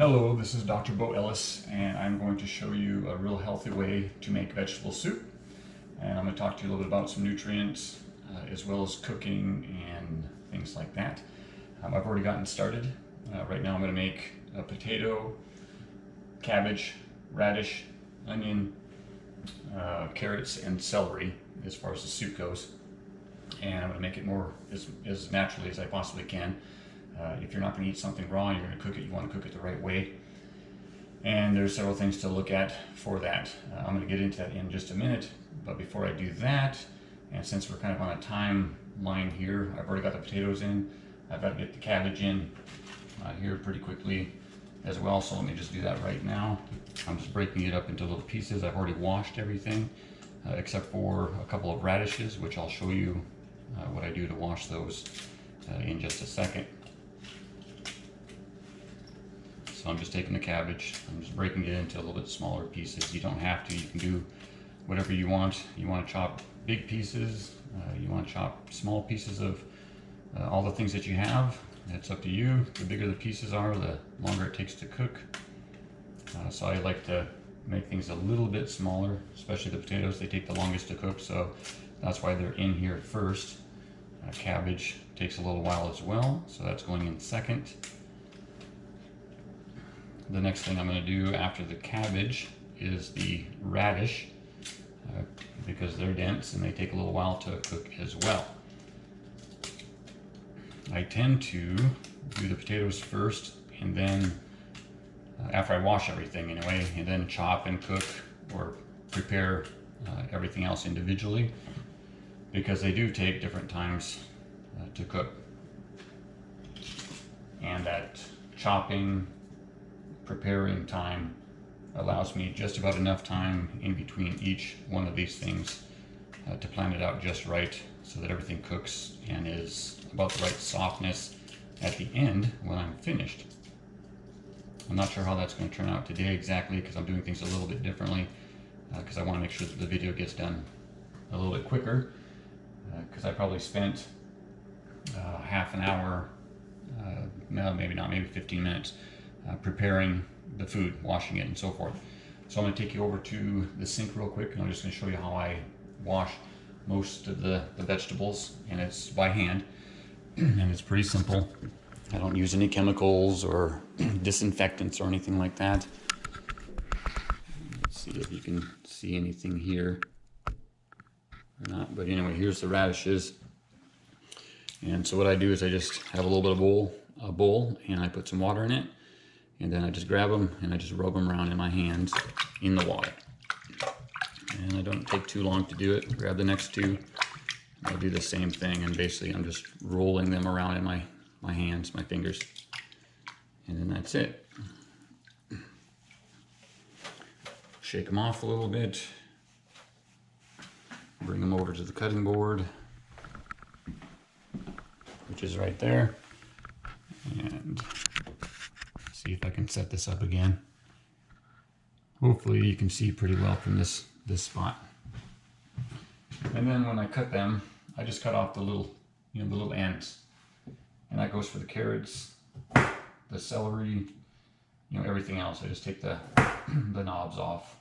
Hello, this is Dr. Bo Ellis, and I'm going to show you a real healthy way to make vegetable soup. And I'm going to talk to you a little bit about some nutrients, as well as cooking and things like that. I've already gotten started. Right now I'm going to make a potato, cabbage, radish, onion, carrots, and celery as far as the soup goes. And I'm going to make it more as naturally as I possibly can. If you're not going to eat something raw and you're going to cook it, you want to cook it the right way. And there's several things to look at for that. I'm going to get into that in just a minute, but before I do that, and since we're kind of on a timeline here, I've already got the potatoes in. I've got to get the cabbage in here pretty quickly as well, so let me just do that right now. I'm just breaking it up into little pieces. I've already washed everything except for a couple of radishes, which I'll show you what I do to wash those in just a second. So I'm just taking the cabbage, I'm just breaking it into a little bit smaller pieces. You don't have to, you can do whatever you want. You want to chop big pieces, you want to chop small pieces of all the things that you have. It's up to you. The bigger the pieces are, the longer it takes to cook. So I like to make things a little bit smaller, especially the potatoes. They take the longest to cook, so that's why they're in here first. Cabbage takes a little while as well, so that's going in second. The next thing I'm going to do after the cabbage is the radish, because they're dense and they take a little while to cook as well. I tend to do the potatoes first, and then after I wash everything anyway, and then chop and cook or prepare everything else individually, because they do take different times to cook. And that chopping, preparing time allows me just about enough time in between each one of these things to plan it out just right, so that everything cooks and is about the right softness at the end when I'm finished. I'm not sure how that's going to turn out today exactly, because I'm doing things a little bit differently, because I want to make sure that the video gets done a little bit quicker, because I probably spent half an hour, no, maybe not, maybe 15 minutes preparing the food, washing it, and so forth. So I'm going to take you over to the sink real quick, and I'm just going to show you how I wash most of the vegetables, and it's by hand, and it's pretty simple. I don't use any chemicals or disinfectants or anything like that. Let's see if you can see anything here or not, but anyway, here's the radishes. And so what I do is I just have a little bit of a bowl, and I put some water in it. And then I just grab them and I just rub them around in my hands in the water. And I don't take too long to do it. Grab the next two. I'll do the same thing, and basically I'm just rolling them around in my hands, my fingers. And then that's it. Shake them off a little bit. Bring them over to the cutting board, which is right there. And see if I can set this up again. Hopefully you can see pretty well from this spot. And then when I cut them, I just cut off the little, the little ends. And that goes for the carrots, the celery, everything else. I just take the knobs off.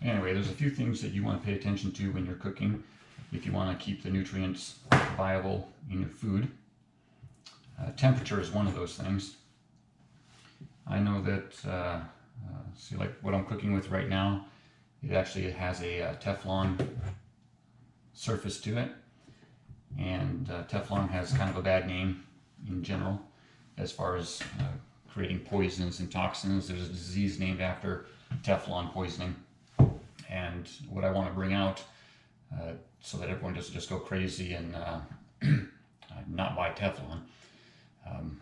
Anyway, there's a few things that you want to pay attention to when you're cooking if you want to keep the nutrients viable in your food. Temperature is one of those things. I know that, see, like what I'm cooking with right now, it actually has a Teflon surface to it. And Teflon has kind of a bad name in general as far as creating poisons and toxins. There's a disease named after Teflon poisoning. And what I want to bring out, so that everyone doesn't just go crazy and not buy Teflon.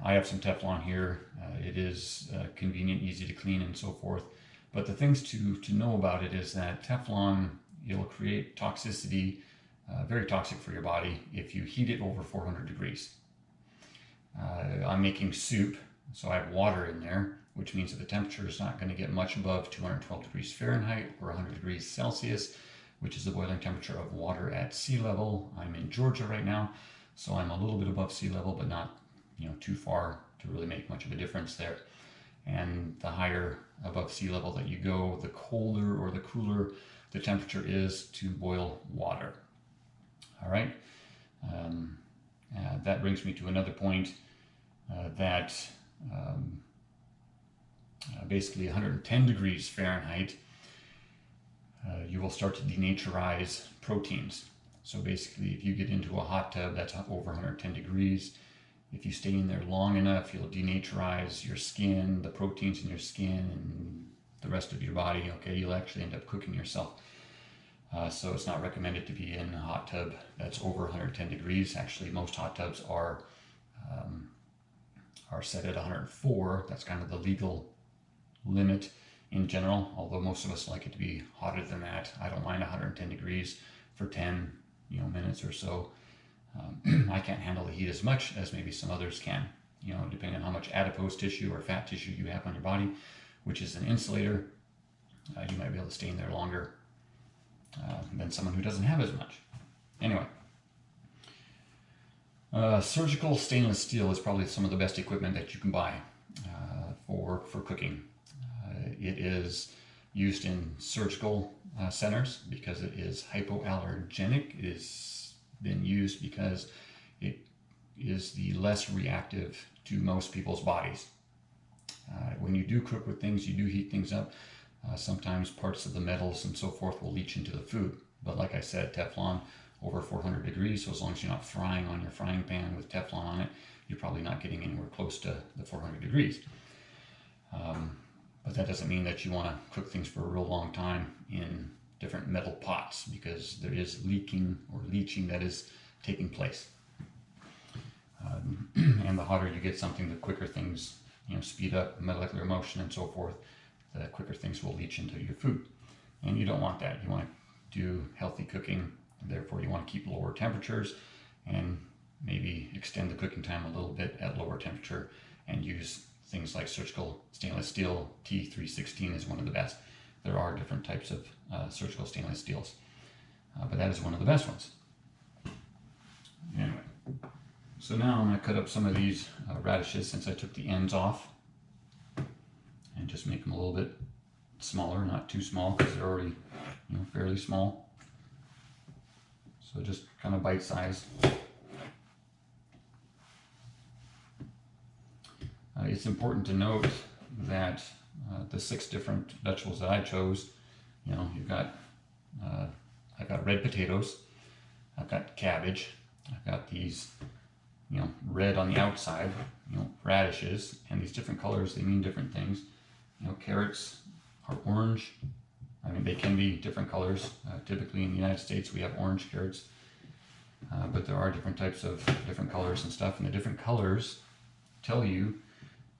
I have some Teflon here. It is convenient, easy to clean, and so forth. But the things to know about it is that Teflon, it'll create toxicity, very toxic for your body if you heat it over 400 degrees. I'm making soup, so I have water in there, which means that the temperature is not going to get much above 212 degrees Fahrenheit or 100 degrees Celsius. which is the boiling temperature of water at sea level. I'm in Georgia right now, so I'm a little bit above sea level, but not too far to really make much of a difference there. And the higher above sea level that you go, the colder or the cooler the temperature is to boil water. All right, that brings me to another point that basically 110 degrees Fahrenheit, you will start to denaturize proteins. So basically, if you get into a hot tub that's over 110 degrees, if you stay in there long enough, you'll denaturize your skin, the proteins in your skin, and the rest of your body. Okay, you'll actually end up cooking yourself. So it's not recommended to be in a hot tub that's over 110 degrees. Actually, most hot tubs are set at 104. That's kind of the legal limit in general, although most of us like it to be hotter than that. I don't mind 110 degrees for 10 minutes or so. I can't handle the heat as much as maybe some others can, depending on how much adipose tissue or fat tissue you have on your body, which is an insulator. You might be able to stay in there longer than someone who doesn't have as much. Anyway, surgical stainless steel is probably some of the best equipment that you can buy for cooking. It is used in surgical centers because it is hypoallergenic. It is been used because it is the less reactive to most people's bodies. When you do cook with things, you do heat things up. Sometimes parts of the metals and so forth will leach into the food. But like I said, Teflon over 400 degrees, so as long as you're not frying on your frying pan with Teflon on it, you're probably not getting anywhere close to the 400 degrees. But that doesn't mean that you want to cook things for a real long time in different metal pots, because there is leaking or leaching that is taking place. And the hotter you get something, the quicker things speed up, molecular motion and so forth, the quicker things will leach into your food. And you don't want that. You want to do healthy cooking, therefore you want to keep lower temperatures and maybe extend the cooking time a little bit at lower temperature and use things like surgical stainless steel. T316 is one of the best. There are different types of surgical stainless steels, but that is one of the best ones. Anyway, so now I'm going to cut up some of these radishes, since I took the ends off, and just make them a little bit smaller, not too small because they're already fairly small. So just kind of bite size. It's important to note that the 6 different vegetables that I chose, you've got, I've got red potatoes, I've got cabbage, I've got these, red on the outside, radishes, and these different colors, they mean different things. Carrots are orange. I mean, they can be different colors. Typically in the United States, we have orange carrots, but there are different types of different colors and stuff, and the different colors tell you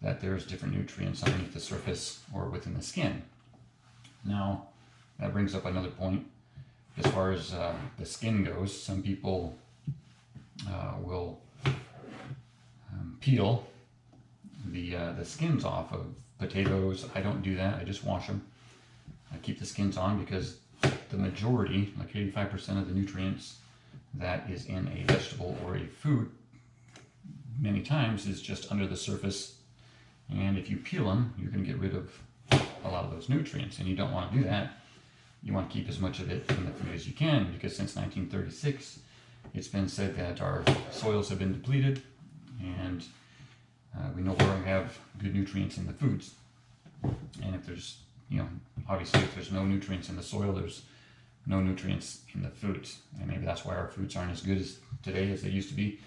that there's different nutrients underneath the surface or within the skin. Now, that brings up another point. As far as the skin goes, some people will peel the skins off of potatoes. I don't do that. I just wash them. I keep the skins on because the majority, like 85% of the nutrients that is in a vegetable or a food, many times is just under the surface. And if you peel them, you're going to get rid of a lot of those nutrients, and you don't want to do that. You want to keep as much of it in the food as you can, because since 1936, it's been said that our soils have been depleted, and we no longer have good nutrients in the foods. And if there's, obviously if there's no nutrients in the soil, there's no nutrients in the foods. And maybe that's why our foods aren't as good as today as they used to be.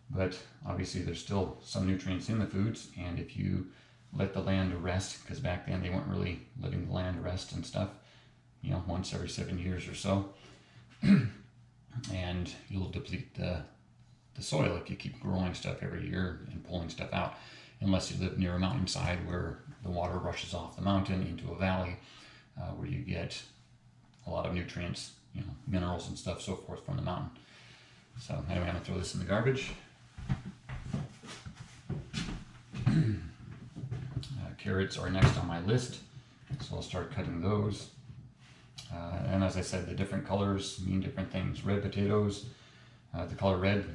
But obviously there's still some nutrients in the foods, and if you let the land rest, because back then they weren't really letting the land rest and stuff, once every 7 years or so, and you'll deplete the soil if you keep growing stuff every year and pulling stuff out, unless you live near a mountainside where the water rushes off the mountain into a valley, where you get a lot of nutrients, minerals and stuff, so forth, from the mountain. So anyway, I'm going to throw this in the garbage. Carrots are next on my list, so I'll start cutting those. And as I said, the different colors mean different things. Red potatoes, the color red,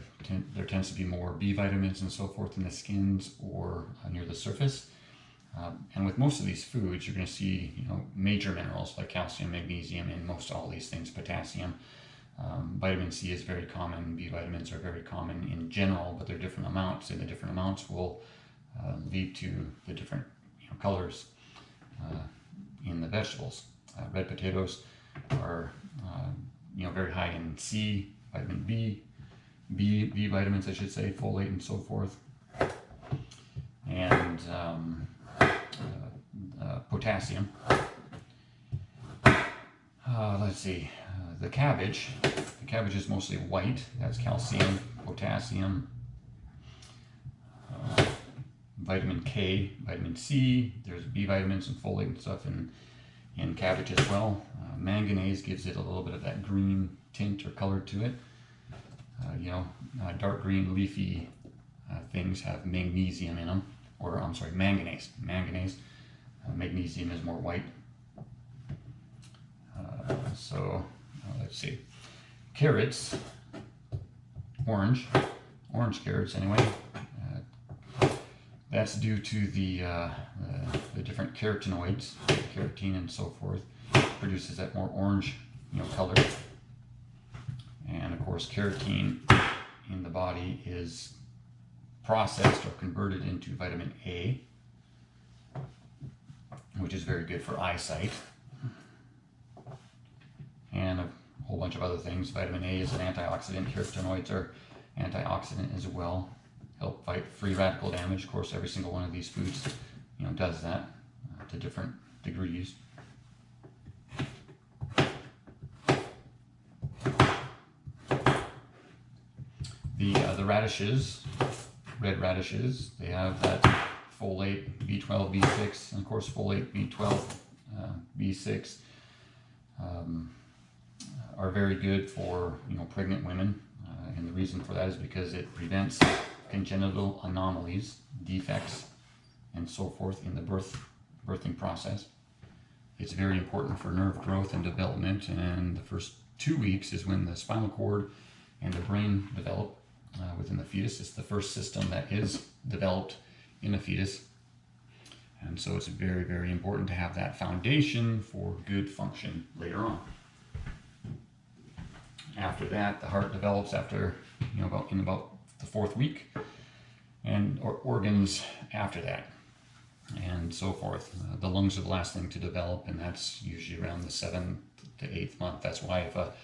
there tends to be more B vitamins and so forth in the skins or near the surface. And with most of these foods, you're going to see, major minerals like calcium, magnesium, and most all these things, potassium. Vitamin C is very common. B vitamins are very common in general, but they're different amounts, and the different amounts will lead to the different colors in the vegetables. Red potatoes are very high in C, vitamin B vitamins, I should say, folate and so forth, and potassium. Let's see, the cabbage. The cabbage is mostly white. That's calcium, potassium, vitamin K, vitamin C. There's B vitamins and folate and stuff in cabbage as well. Manganese gives it a little bit of that green tint or color to it. Dark green leafy things have magnesium in them, or I'm sorry, manganese. Magnesium is more white. Let's see. Carrots, orange carrots anyway. That's due to the different carotenoids, carotene and so forth, produces that more orange, color. And of course, carotene in the body is processed or converted into vitamin A, which is very good for eyesight. And a whole bunch of other things. Vitamin A is an antioxidant. Carotenoids are antioxidant as well. Help fight free radical damage. Of course, every single one of these foods, does that to different degrees. The radishes, red radishes, they have that folate, B12, B6, and of course folate, B12, B6 are very good for pregnant women, and the reason for that is because it prevents congenital anomalies, defects, and so forth in the birthing process. It's very important for nerve growth and development, and the first 2 weeks is when the spinal cord and the brain develop within the fetus. It's the first system that is developed in a fetus, and so it's very, very important to have that foundation for good function later on. After that, the heart develops after about the 4th week, and organs after that, and so forth. The lungs are the last thing to develop, and that's usually around the 7th to 8th month. That's why if a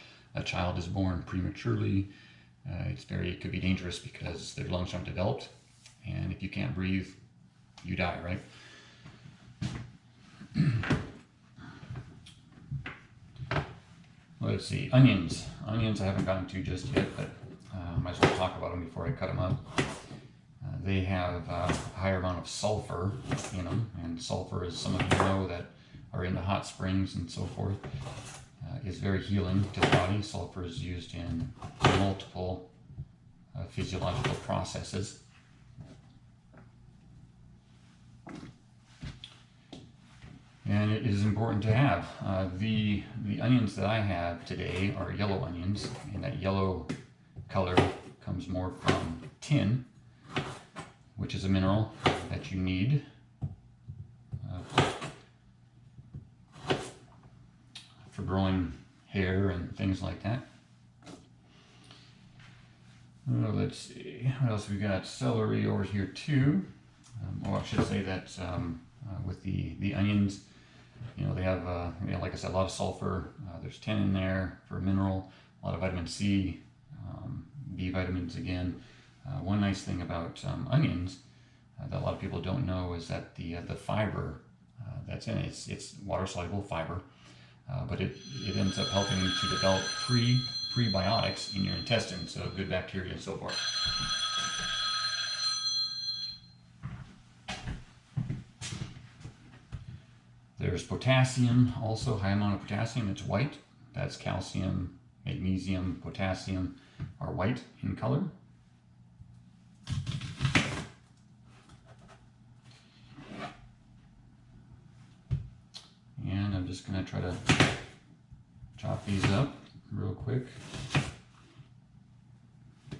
child is born prematurely, it could be dangerous because their lungs aren't developed, and if you can't breathe, you die, right? Let's see, onions. Onions I haven't gotten to just yet, but I might as well talk about them before I cut them up. They have a higher amount of sulfur in them, and sulfur, as some of you know that are into hot springs and so forth, is very healing to the body. Sulfur is used in multiple physiological processes. And it is important to have. The onions that I have today are yellow onions, and that yellow color comes more from tin, which is a mineral that you need for growing hair and things like that. Let's see, what else we got? Celery over here too. I should say that with the onions, they have, like I said, a lot of sulfur. There's tin in there for a mineral, a lot of vitamin C, B vitamins again. One nice thing about onions that a lot of people don't know is that the fiber that's in it, it's water-soluble fiber, but it ends up helping to develop prebiotics in your intestines, so good bacteria and so forth. There's potassium, also high amount of potassium. It's white. That's calcium, magnesium, potassium are white in color. And I'm just going to try to chop these up real quick.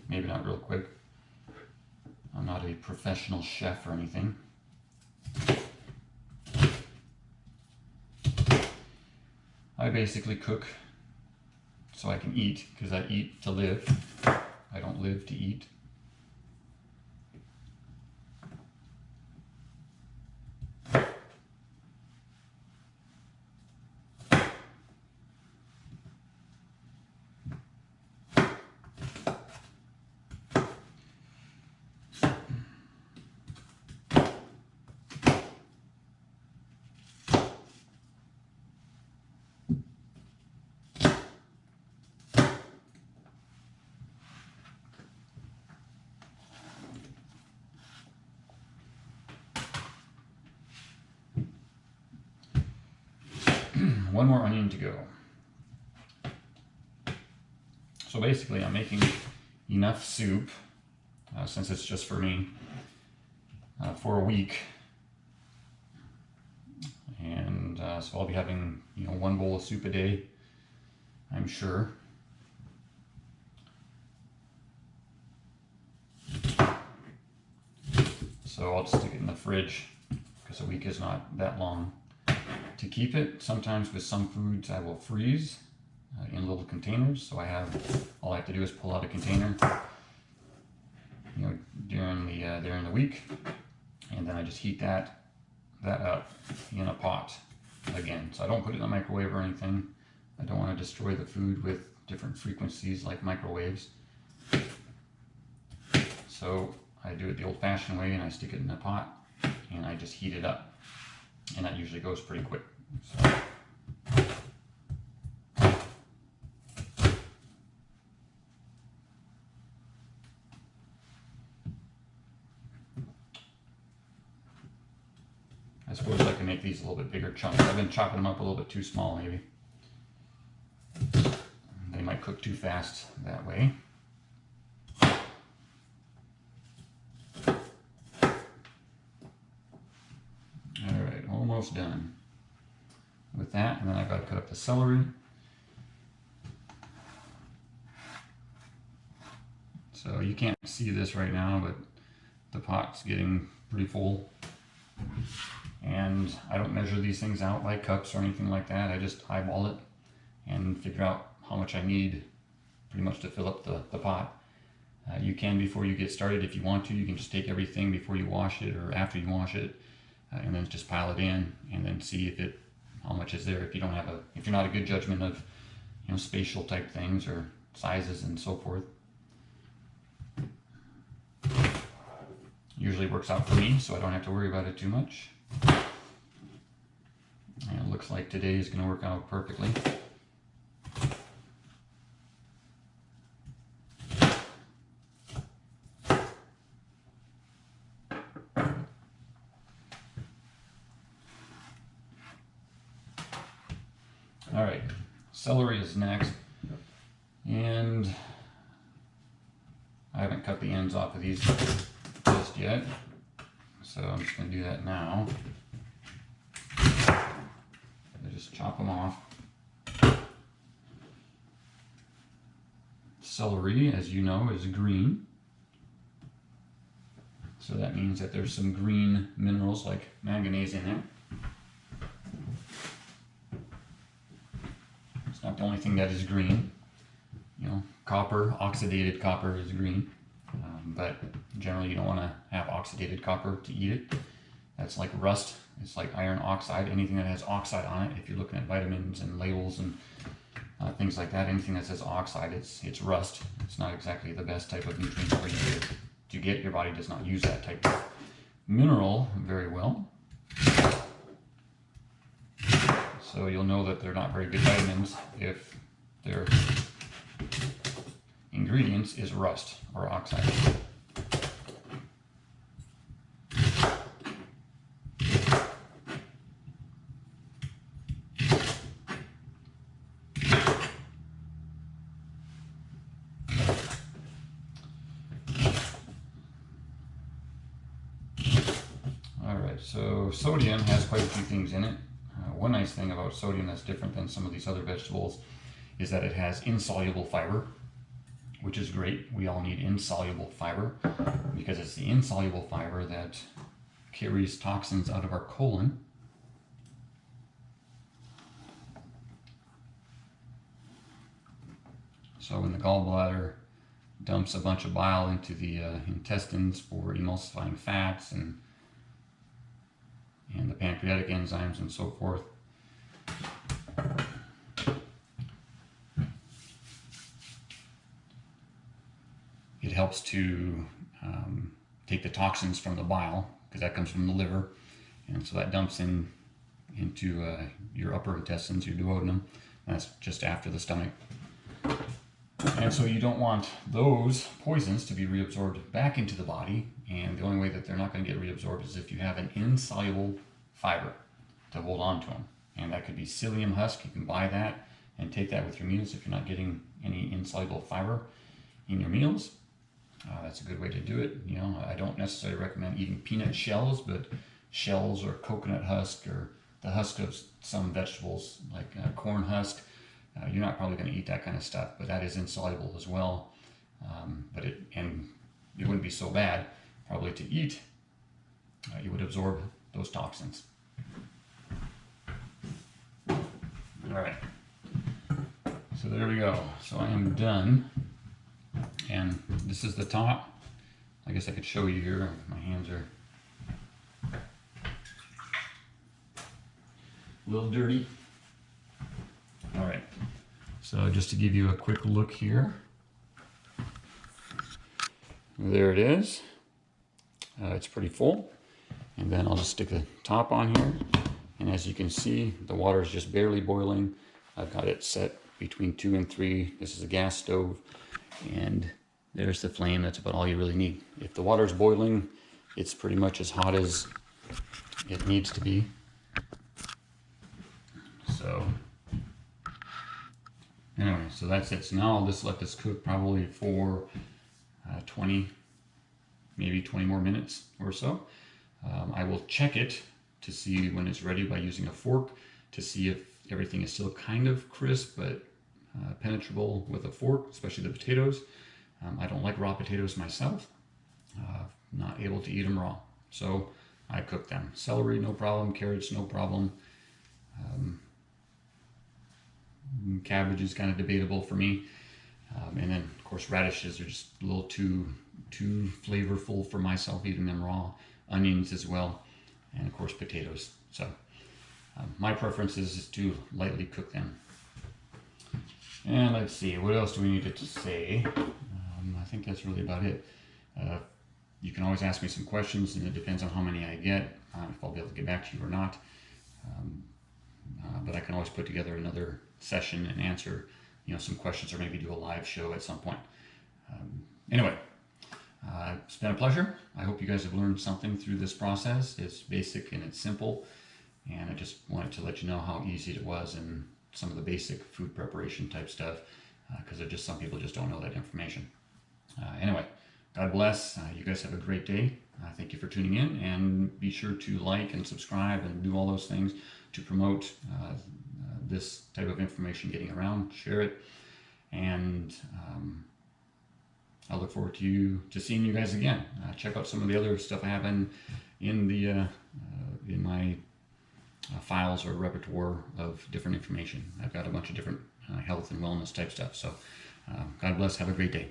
Maybe not real quick. I'm not a professional chef or anything. I basically cook so I can eat, because I eat to live. I don't live to eat. One more onion to go. So basically I'm making enough soup, since it's just for me, for a week. And so I'll be having, one bowl of soup a day, I'm sure. So I'll just stick it in the fridge, because a week is not that long to keep it. Sometimes with some foods I will freeze in little containers, so all I have to do is pull out a container during the week, and then I just heat that up in a pot again. So I don't put it in the microwave or anything. I don't want to destroy the food with different frequencies like microwaves. So I do it the old-fashioned way, and I stick it in a pot and I just heat it up. And that usually goes pretty quick. So. I suppose I can make these a little bit bigger chunks. I've been chopping them up a little bit too small, maybe. They might cook too fast that way. Almost done with that, and then I've got to cut up the celery. So you can't see this right now, but the pot's getting pretty full. And I don't measure these things out like cups or anything like that. I just eyeball it and figure out how much I need pretty much to fill up the pot. You can, before you get started, if you want to, you can just take everything before you wash it or after you wash it. And then just pile it in, and then see how much is there. If you're not a good judgment of, spatial type things or sizes and so forth. Usually works out for me, so I don't have to worry about it too much. And it looks like today is going to work out perfectly. All right, celery is next, and I haven't cut the ends off of these just yet, so I'm just going to do that now. I just chop them off. Celery, as you know, is green, so that means that there's some green minerals like manganese in there. It's not the only thing that is green. Copper, oxidated copper is green, but generally you don't want to have oxidated copper to eat it. That's like rust. It's like iron oxide. Anything that has oxide on it, if you're looking at vitamins and labels and things like that, anything that says oxide, it's rust. It's not exactly the best type of nutrient for you to get. Your body does not use that type of mineral very well. So you'll know that they're not very good vitamins if their ingredients is rust or oxide. All right, so sodium has quite a few things in it. One nice thing about sodium that's different than some of these other vegetables is that it has insoluble fiber, which is great. We all need insoluble fiber because it's the insoluble fiber that carries toxins out of our colon. So when the gallbladder dumps a bunch of bile into the intestines for emulsifying fats and the pancreatic enzymes and so forth, it helps to take the toxins from the bile, because that comes from the liver, and so that dumps into your upper intestines, your duodenum. That's just after the stomach. And so you don't want those poisons to be reabsorbed back into the body, and the only way that they're not going to get reabsorbed is if you have an insoluble fiber to hold on to them. And that could be psyllium husk. You can buy that and take that with your meals if you're not getting any insoluble fiber in your meals. That's a good way to do it. You know, I don't necessarily recommend eating peanut shells, but shells or coconut husk or the husk of some vegetables like corn husk. You're not probably going to eat that kind of stuff, but that is insoluble as well. But it wouldn't be so bad probably to eat. You would absorb those toxins. All right. So there we go. So I am done. And this is the top. I guess I could show you here. My hands are a little dirty. All right. So just to give you a quick look here. There it is. It's pretty full. And then I'll just stick the top on here. And as you can see, the water is just barely boiling. I've got it set between 2 and 3. This is a gas stove. And there's the flame. That's about all you really need. If the water's boiling, it's pretty much as hot as it needs to be. So anyway, so that's it. So now I'll just let this cook probably for 20, maybe 20 more minutes or so. I will check it to see when it's ready by using a fork to see if everything is still kind of crisp but penetrable with a fork, especially the potatoes. I don't like raw potatoes myself. Not able to eat them raw, so I cook them. Celery, no problem. Carrots, no problem. Cabbage is kind of debatable for me. And then, of course, radishes are just a little too flavorful for myself, eating them raw. Onions as well. And, of course, potatoes. So my preference is to lightly cook them. And let's see, what else do we need to say? I think that's really about it. You can always ask me some questions, and it depends on how many I get, if I'll be able to get back to you or not. But I can always put together another session and answer, some questions, or maybe do a live show at some point. Anyway, it's been a pleasure. I hope you guys have learned something through this process. It's basic and it's simple, and I just wanted to let you know how easy it was and some of the basic food preparation type stuff, because just some people just don't know that information. Anyway, God bless. You guys have a great day. Thank you for tuning in, and be sure to like and subscribe and do all those things to promote this type of information getting around. Share it, and I look forward to seeing you guys again. Check out some of the other stuff I have in my files or repertoire of different information. I've got a bunch of different health and wellness type stuff. So God bless. Have a great day.